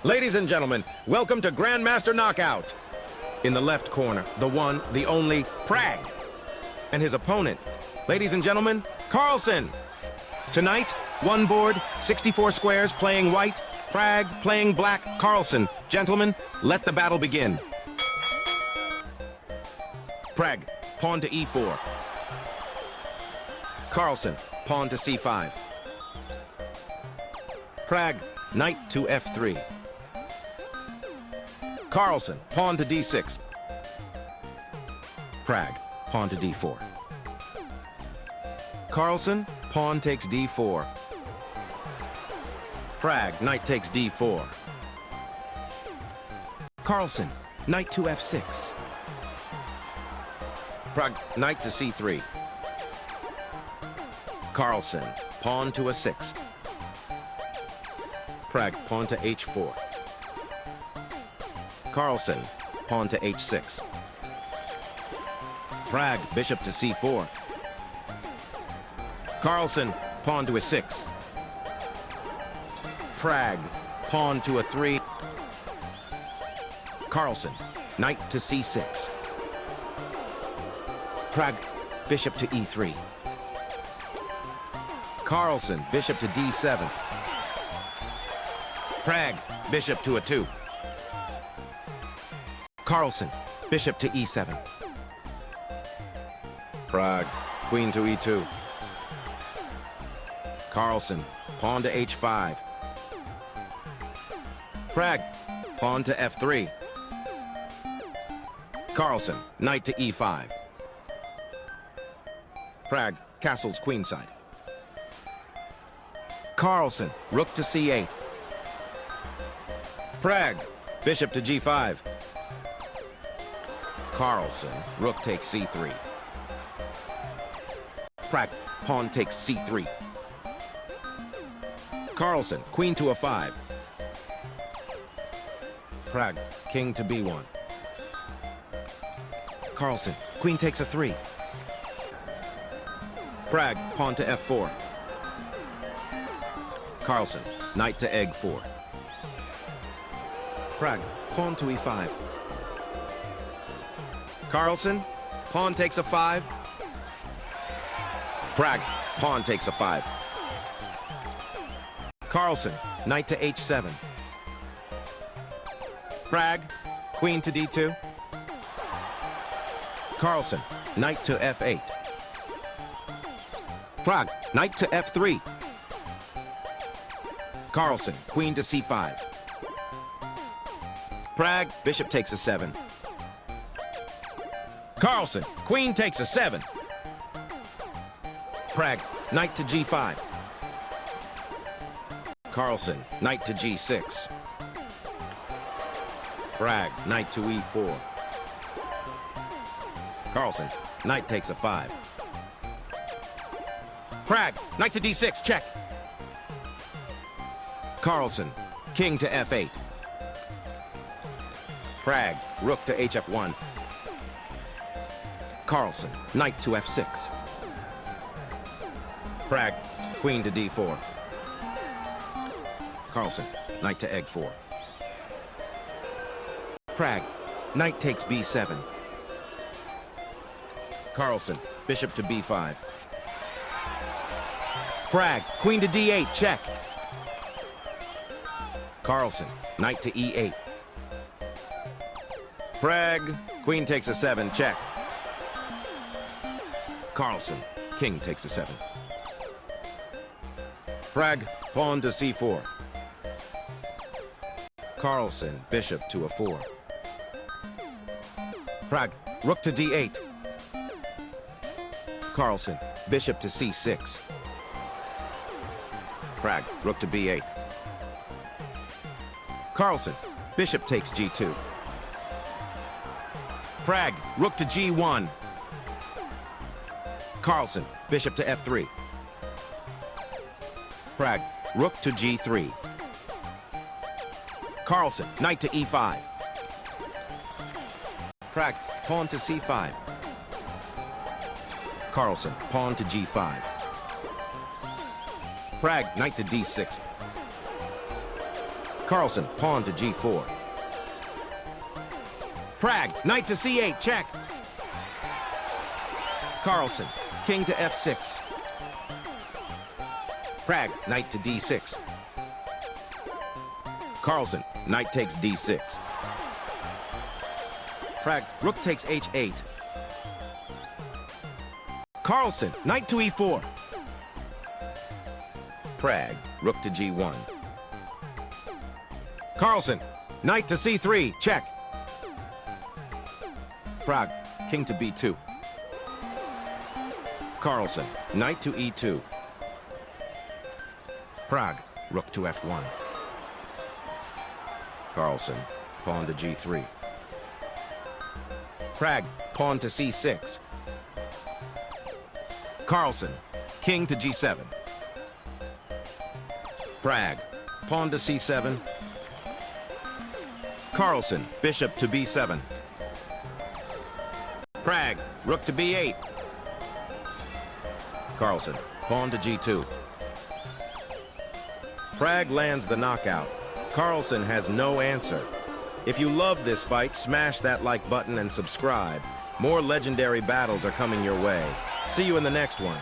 Ladies and gentlemen, welcome to Grandmaster Knockout. In the left corner, the one, the only, Pragg. And his opponent, ladies and gentlemen, Carlsen. Tonight, one board, 64 squares, playing white, Pragg playing black, Carlsen. Gentlemen, let the battle begin. Pragg, pawn to e4. Carlsen, pawn to c5. Pragg, knight to f3. Carlsen, pawn to d6. Pragg, pawn to d4. Carlsen, pawn takes d4. Pragg, knight takes d4. Carlsen, knight to f6. Pragg, knight to c3. Carlsen, pawn to a6. Pragg, pawn to h4. Carlsen, pawn to h6. Pragg, bishop to c4. Carlsen, pawn to a6. Pragg, pawn to a3. Carlsen, knight to c6. Pragg, bishop to e3. Carlsen, bishop to d7. Pragg, bishop to a2. Carlsen, bishop to e7. Pragg, queen to e2. Carlsen, pawn to h5. Pragg, pawn to f3. Carlsen, knight to e5. Pragg, castles queenside. Carlsen, rook to c8. Pragg, bishop to g5. Carlsen, rook takes c3. Pragg, pawn takes c3. Carlsen, queen to a5. Pragg, king to b1. Carlsen, queen takes a3. Pragg, pawn to f4. Carlsen, knight to egg4. Pragg, pawn to e5. Carlsen, pawn takes a5. Pragg, pawn takes a5. Carlsen, knight to h7. Pragg, queen to d2. Carlsen, knight to f8. Pragg, knight to f3. Carlsen, queen to c5. Pragg, bishop takes a7. Carlsen, queen takes a7. Pragg, knight to g5. Carlsen, knight to g6. Pragg, knight to e4. Carlsen, knight takes a5. Pragg, knight to d6, check. Carlsen, king to f8. Pragg, rook to hf1. Carlsen, knight to f6. Pragg, queen to d4. Carlsen, knight to egg4. Pragg, knight takes b7. Carlsen, bishop to b5. Pragg, queen to d8, check. Carlsen, knight to e8. Pragg, queen takes a7, check. Carlsen, king takes a7. Pragg, pawn to c4. Carlsen, bishop to a4. Pragg, rook to d8. Carlsen, bishop to c6. Pragg, rook to b8. Carlsen, bishop takes g2. Pragg, rook to g1. Carlsen, bishop to f3. Pragg, rook to g3. Carlsen, knight to e5. Pragg, pawn to c5. Carlsen, pawn to g5. Pragg, knight to d6. Carlsen, pawn to g4. Pragg, knight to c8, check. Carlsen, king to f6. Pragg, knight to d6. Carlsen, knight takes d6. Pragg, rook takes h8. Carlsen, knight to e4. Pragg, rook to g1. Carlsen, knight to c3, check. Pragg, king to b2. Carlsen, knight to e2. Pragg, rook to f1. Carlsen, pawn to g3. Pragg, pawn to c6. Carlsen, king to g7. Pragg, pawn to c7. Carlsen, bishop to b7. Pragg, rook to b8. Carlsen, pawn to g2. Pragg lands the knockout. Carlsen has no answer. If you love this fight, smash that like button and subscribe. More legendary battles are coming your way. See you in the next one.